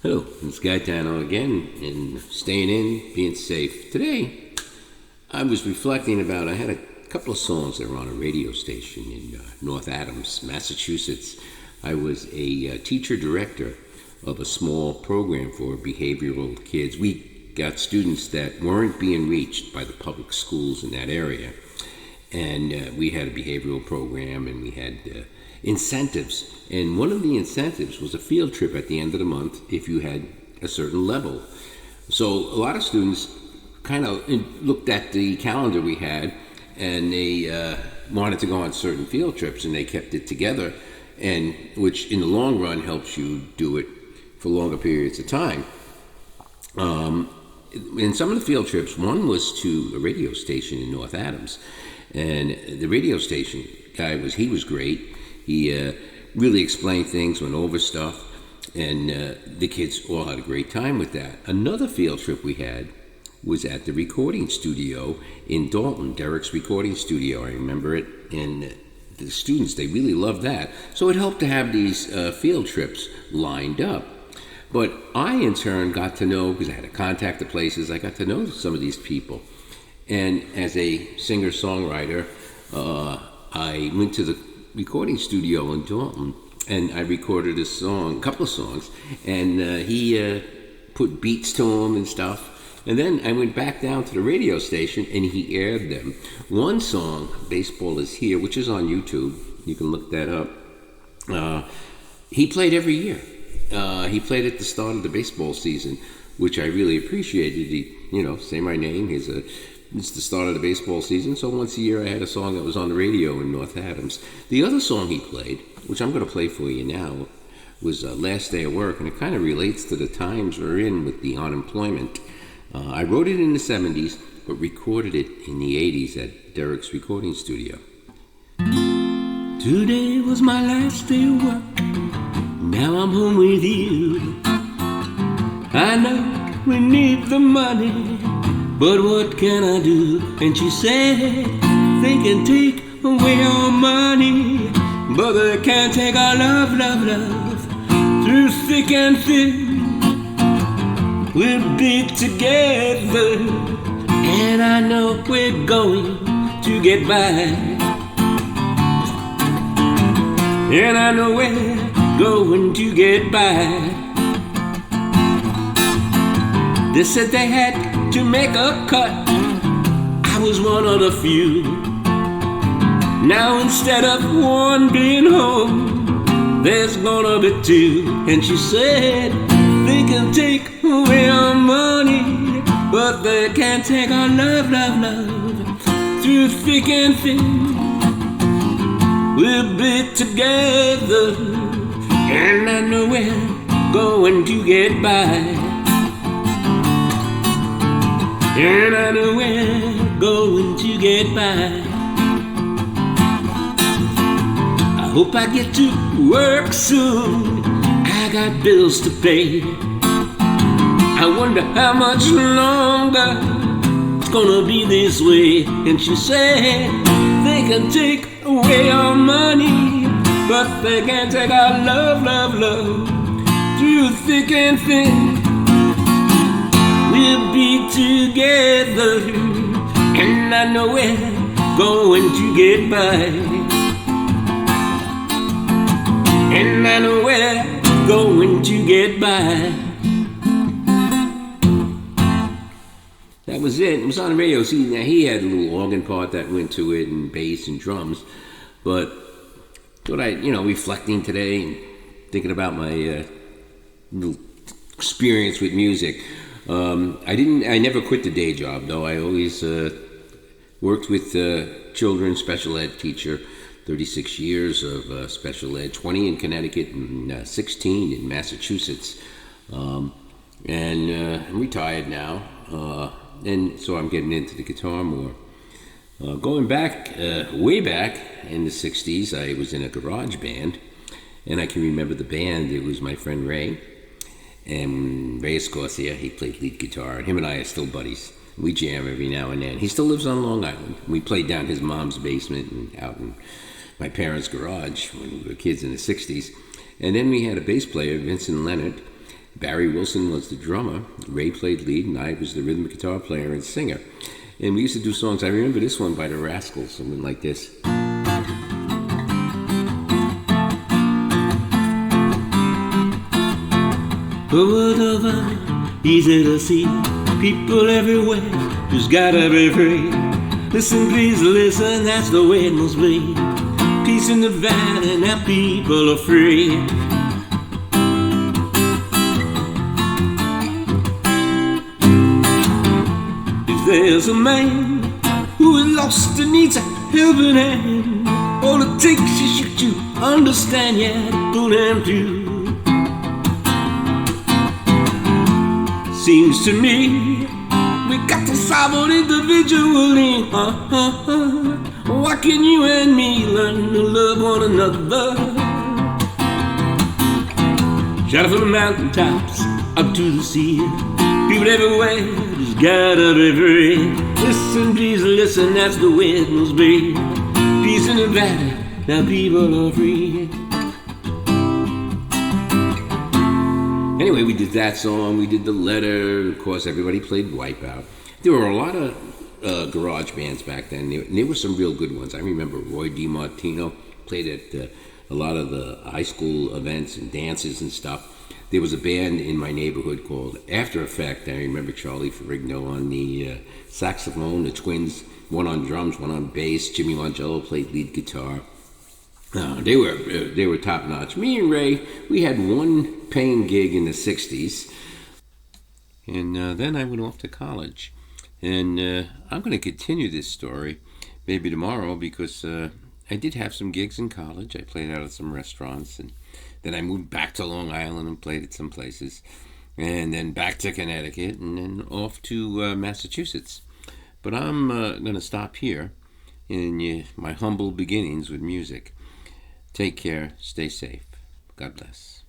Hello, it's Gaetano again, and staying in, being safe. Today, I was reflecting about, I had a couple of songs that were on a radio station in North Adams, Massachusetts. I was a teacher director of a small program for behavioral kids. We got students that weren't being reached by the public schools in that area. And we had a behavioral program, and we had incentives. And one of the incentives was a field trip at the end of the month if you had a certain level. So a lot of students kind of looked at the calendar we had, and they wanted to go on certain field trips, and they kept it together, and which in the long run helps you do it for longer periods of time. In some of the field trips, one was to a radio station in North Adams. And the radio station guy was great. He really explained things, went over stuff, and the kids all had a great time with that. Another field trip we had was at the recording studio in Dalton, Derek's recording studio. I remember it, and the students, they really loved that. So it helped to have these field trips lined up. But I, in turn, got to know, because I had to contact the places, I got to know some of these people. And as a singer-songwriter, I went to the recording studio in Dalton, and I recorded a couple of songs, and he put beats to them and stuff. And then I went back down to the radio station, and he aired them. One song, Baseball Is Here, which is on YouTube. You can look that up. He played every year. He played at the start of the baseball season, which I really appreciated. He, say my name. It's the start of the baseball season, so once a year I had a song that was on the radio in North Adams. The other song he played, which I'm going to play for you now, was Last Day of Work, and it kind of relates to the times we're in with the unemployment. I wrote it in the 70s, but recorded it in the 80s at Derek's recording studio. Today was my last day of work. Now I'm home with you. I know we need the money, but what can I do? And she said, they can take away our money, but they can't take our love, love, love. Through thick and thin, we'll be together, and I know we're going to get by. And I know we're going to get by. They said they had to make a cut. I was one of the few. Now instead of one being home, there's gonna be two. And she said, they can take away our money, but they can't take our love, love, love. Through thick and thin, we'll be together, and I know we're going to get by. And I know we're going to get by. I hope I get to work soon. I got bills to pay. I wonder how much longer it's gonna be this way. And she said, they can take away our money, but they can't take our love, love, love. Through thick and thin, we'll be together, and I know we're going to get by. And I know we're going to get by. That was it. It was on the radio. See, now he had a little organ part that went to it, and bass and drums. But what reflecting today and thinking about my little experience with music. I never quit the day job, though. I always worked with children, special ed teacher, 36 years of special ed, 20 in Connecticut and 16 in Massachusetts. And I'm retired now, and so I'm getting into the guitar more. Going back, way back in the 60s, I was in a garage band, and I can remember the band. It was my friend Ray. And Ray Escorcia, he played lead guitar, and him and I are still buddies. We jam every now and then. He still lives on Long Island. We played down his mom's basement and out in my parents' garage when we were kids in the 60s. And then we had a bass player, Vincent Leonard, Barry Wilson was the drummer. Ray played lead, and I was the rhythm guitar player and singer. And we used to do songs. I remember this one by the Rascals, something like this. World over, easy to see. People everywhere, just gotta be free. Listen, please listen, that's the way it must be. Peace in the valley, now people are free. If there's a man who is lost and needs a helping hand, all it takes is you to understand, yeah, to pull him through. Seems to me we got to solve it individually. Why can you and me learn to love one another? Shout out from the mountaintops up to the sea. People everywhere just gotta be free. Listen, please listen, that's the way it must be. Peace in the valley, now people are free. Anyway, we did that song, we did The Letter, of course everybody played Wipeout. There were a lot of garage bands back then, and there were some real good ones. I remember Roy DiMartino played at a lot of the high school events and dances and stuff. There was a band in my neighborhood called After Effect. I remember Charlie Ferrigno on the saxophone, the twins, one on drums, one on bass. Jimmy Mangello played lead guitar. They were top notch. Me and Ray, we had one paying gig in the 60s, and then I went off to college. And I'm going to continue this story maybe tomorrow, because I did have some gigs in college. I played out at some restaurants, and then I moved back to Long Island and played at some places, and then back to Connecticut, and then off to Massachusetts. But I'm going to stop here in my humble beginnings with music. Take care, stay safe. God bless.